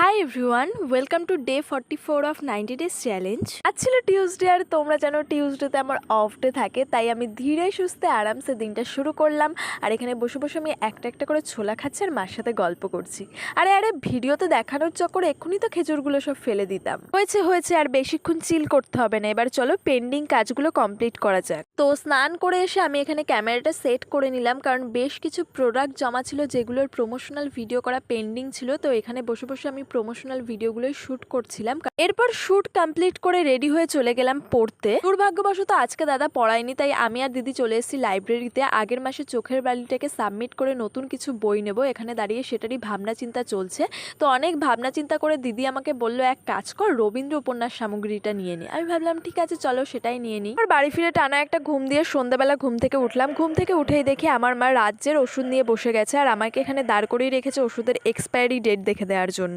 Hi everyone, welcome to day 44 of 90 days challenge. আজ ছিল Tuesday, আর তোমরা জানো টিউসডেতে আমার অফ ডে থাকে, তাই আমি ধীরে সুস্থে আরামসে দিনটা শুরু করলাম। আর এখানে বসে বসে আমি একটা একটা করে ছোলা খাচ্ছি আর মার সাথে গল্প করছি। আরে ভিডিওতে দেখানোর চক্করে এক্ষুনি তো খেজুরগুলো সব ফেলে দিতাম। হয়েছে আর বেশিক্ষণ চিল করতে হবে না, এবার চলো পেন্ডিং কাজগুলো কমপ্লিট করা যাক। তো স্নান করে এসে আমি এখানে ক্যামেরাটা সেট করে নিলাম, কারণ বেশ কিছু প্রোডাক্ট জমা ছিল যেগুলোর প্রমোশনাল ভিডিও করা পেন্ডিং ছিল। তো এখানে বসে বসে আমি প্রমোশনাল ভিডিওগুলো শুট করছিলাম। এরপর শুট কমপ্লিট করে রেডি হয়ে চলে গেলাম পড়তে। দুর্ভাগ্যবশত আজকে দাদা পড়ায়নি, তাই আমি আর দিদি চলে এসেছি লাইব্রেরিতে। আগের মাসে চোখের বালিটাকে সাবমিট করে নতুন কিছু বই নেব, এখানে দাঁড়িয়ে সেটারই ভাবনা চিন্তা চলছে। তো অনেক ভাবনা চিন্তা করে দিদি আমাকে বললো, এক কাজ কর, রবীন্দ্র উপন্যাস সামগ্রীটা নিয়ে নি। আমি ভাবলাম ঠিক আছে চলো সেটাই নিয়ে নিই। আর বাড়ি ফিরে টানা একটা ঘুম দিয়ে সন্ধ্যাবেলা ঘুম থেকে উঠলাম। ঘুম থেকে উঠেই দেখি আমার মা রাজ্যের ওষুধ নিয়ে বসে গেছে, আর আমাকে এখানে দাঁড় করিয়ে রেখেছে ওষুধের এক্সপায়ারি ডেট দেখে দেওয়ার জন্য।